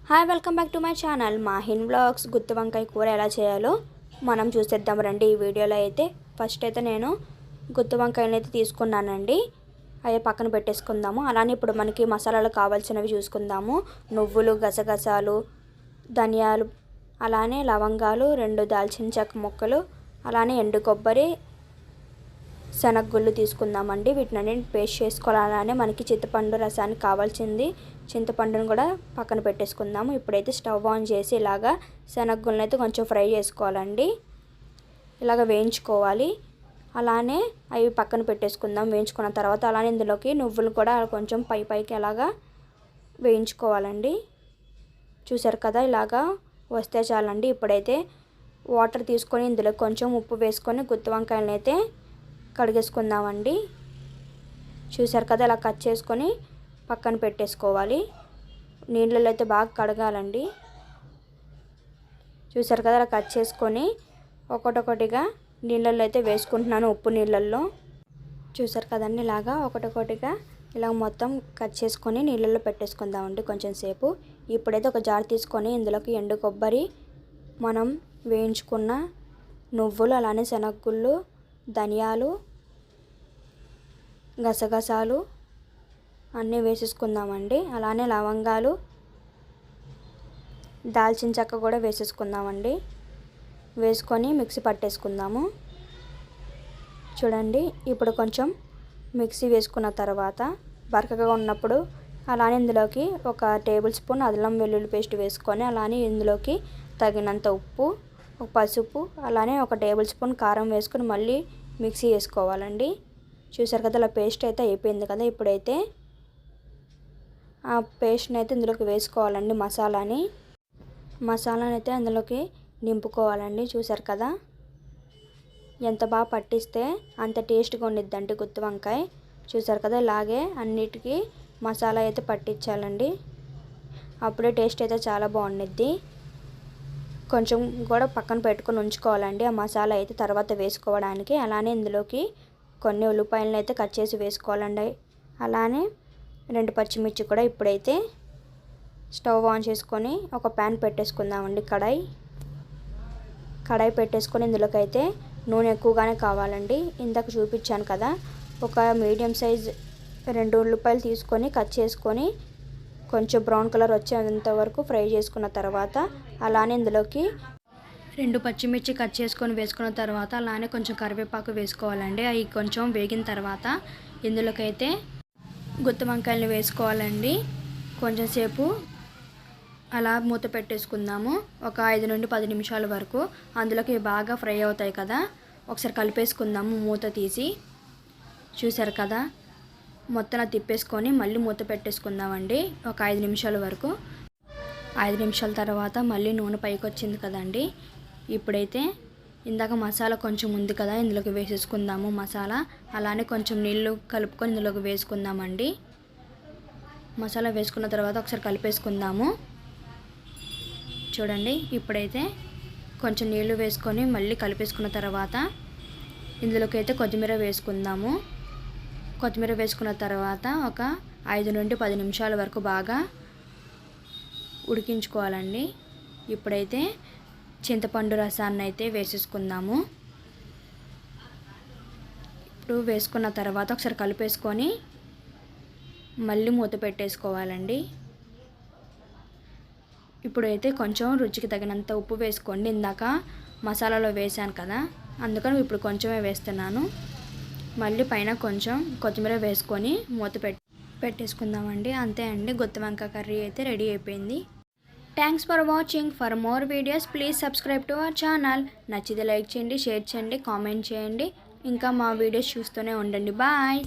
Hi welcome back to my channel Mahin blogs. గుత్తి వంకాయ కూర ఎలా చేయాలో మనం చూసేద్దాం రండి. ఈ వీడియోలో అయితే ఫస్ట్ అయితే నేను గుత్తి వంకాయలను అయితే తీసుకున్నానండి. అవి పక్కన పెట్టేసుకుందాము. అలానే ఇప్పుడు మనకి మసాలాలు కావాల్సినవి చూసుకుందాము. నువ్వులు, గసగసాలు, ధనియాలు, అలానే లవంగాలు, 2 దాల్చిన చెక్క ముక్కలు, అలానే ఎండు కొబ్బరి, శనగగుళ్ళు తీసుకుందామండి. వీటిని పేస్ట్ చేసుకోవాలి. అలానే మనకి చింతపండు రసానికి కావాల్సింది చింతపండును కూడా పక్కన పెట్టేసుకుందాము. ఇప్పుడైతే స్టవ్ ఆన్ చేసి ఇలాగా శనగగుళ్ళని అయితే కొంచెం ఫ్రై చేసుకోవాలండి. ఇలాగ వేయించుకోవాలి. అలానే అవి పక్కన పెట్టేసుకుందాం. వేయించుకున్న తర్వాత అలానే ఇందులోకి నువ్వులు కూడా కొంచెం పైకి అలాగా వేయించుకోవాలండి. చూసారు కదా, ఇలాగా వస్తే చాలండి. ఇప్పుడైతే వాటర్ తీసుకొని ఇందులో కొంచెం ఉప్పు వేసుకొని గుత్తి వంకాయలను అయితే కడిగేసుకుందామండి. చూసారు కదా, ఇలా కట్ చేసుకొని పక్కన పెట్టేసుకోవాలి. నీళ్ళలో అయితే బాగా కడగాలండి. చూసారు కదా, ఇలా కట్ చేసుకొని ఒకటొకటిగా నీళ్ళల్లో అయితే వేసుకుంటున్నాను, ఉప్పు నీళ్ళల్లో. చూసారు కదండి, ఇలాగా ఒకటొకటిగా ఇలా మొత్తం కట్ చేసుకొని నీళ్ళల్లో పెట్టేసుకుందామండి కొంచెం సేపు. ఇప్పుడైతే ఒక జార్ తీసుకొని ఇందులోకి ఎండు కొబ్బరి, మనం వేయించుకున్న నువ్వులు, అలానే శనగగుళ్ళు, ధనియాలు, గసగసాలు అన్నీ వేసేసుకుందామండి. అలానే లవంగాలు, దాల్చిన చెక్క కూడా వేసేసుకుందామండి. వేసుకొని మిక్సీ పట్టేసుకుందాము. చూడండి, ఇప్పుడు కొంచెం మిక్సీ వేసుకున్న తర్వాత బరకగా ఉన్నప్పుడు అలానే ఇందులోకి 1 టేబుల్ స్పూన్ అల్లం వెల్లుల్లి పేస్ట్ వేసుకొని, అలానే ఇందులోకి తగినంత ఉప్పు, పసుపు, అలానే 1 టేబుల్ స్పూన్ కారం వేసుకొని మళ్ళీ మిక్సీ వేసుకోవాలండి. చూసారు కదా, అలా పేస్ట్ అయితే అయిపోయింది కదా. ఇప్పుడైతే ఆ పేస్ట్ని అయితే ఇందులోకి వేసుకోవాలండి. మసాలాని అయితే అందులోకి నింపుకోవాలండి. చూసారు కదా, ఎంత బాగా పట్టిస్తే అంత టేస్ట్గా ఉండిద్దండి గుత్తి వంకాయ. చూసారు కదా, ఇలాగే అన్నిటికీ మసాలా అయితే పట్టించాలండి. అప్పుడే టేస్ట్ అయితే చాలా బాగుండిద్ది. కొంచెం కూడా పక్కన పెట్టుకొని ఉంచుకోవాలండి ఆ మసాలా అయితే తర్వాత వేసుకోవడానికి. అలానే ఇందులోకి కొన్ని ఉల్లిపాయలను అయితే కట్ చేసి వేసుకోవాలండి. అలానే 2 పచ్చిమిర్చి కూడా. ఇప్పుడైతే స్టవ్ ఆన్ చేసుకొని ఒక ప్యాన్ పెట్టేసుకుందామండి. కడాయి పెట్టేసుకొని ఇందులోకి అయితే నూనె ఎక్కువగానే కావాలండి. ఇందాక చూపించాను కదా, ఒక మీడియం సైజ్ 2 ఉల్లిపాయలు తీసుకొని కట్ చేసుకొని కొంచెం బ్రౌన్ కలర్ వచ్చేంత వరకు ఫ్రై చేసుకున్న తర్వాత అలానే ఇందులోకి 2 పచ్చిమిర్చి కట్ చేసుకొని వేసుకున్న తర్వాత అలానే కొంచెం కరివేపాకు వేసుకోవాలండి. అవి కొంచెం వేగిన తర్వాత ఇందులోకైతే గుత్తి వంకాయలు వేసుకోవాలండి. కొంచెం సేపు అలా మూత పెట్టేసుకుందాము. ఒక 5 నుండి 10 నిమిషాల వరకు అందులోకి బాగా ఫ్రై అవుతాయి కదా. ఒకసారి కలిపేసుకుందాము మూత తీసి. చూసారు కదా, మొత్తం తిప్పేసుకొని మళ్ళీ మూత పెట్టేసుకుందామండి ఒక 5 నిమిషాల వరకు. 5 నిమిషాల తర్వాత మళ్ళీ నూనె పైకి వచ్చింది కదండి. ఇప్పుడైతే ఇందాక మసాలా కొంచెం ఉంది కదా, ఇందులోకి వేసేసుకుందాము మసాలా. అలానే కొంచెం నీళ్ళు కలుపుకొని ఇందులోకి వేసుకుందామండి. మసాలా వేసుకున్న తర్వాత ఒకసారి కలిపేసుకుందాము. చూడండి, ఇప్పుడైతే కొంచెం నీళ్ళు వేసుకొని మళ్ళీ కలిపేసుకున్న తర్వాత ఇందులోకి అయితే కొత్తిమీర వేసుకుందాము. కొత్తిమీర వేసుకున్న తర్వాత ఒక 5 నుండి 10 నిమిషాల వరకు బాగా ఉడికించుకోవాలండి. ఇప్పుడైతే చింతపండు రసాన్ని అయితే వేసేసుకుందాము. ఇప్పుడు వేసుకున్న తర్వాత ఒకసారి కలిపేసుకొని మళ్ళీ మూత పెట్టేసుకోవాలండి. ఇప్పుడైతే కొంచెం రుచికి తగినంత ఉప్పు వేసుకోండి. ఇందాక మసాలాలో వేసాను కదా, అందుకని ఇప్పుడు కొంచెమే వేస్తున్నాను. మళ్ళీ పైన కొంచెం కొత్తిమీర వేసుకొని మూత పెట్టేసుకుందామండి. అంతే అండి, గుత్తి వంకాయ కర్రీ అయితే రెడీ అయిపోయింది. Thanks for watching. For more videos please subscribe to our channel. నచ్చితే లైక్ చేయండి, షేర్ చేయండి, కామెంట్ చేయండి. ఇంకా మా వీడియోస్ చూస్తూనే ఉండండి. బాయ్.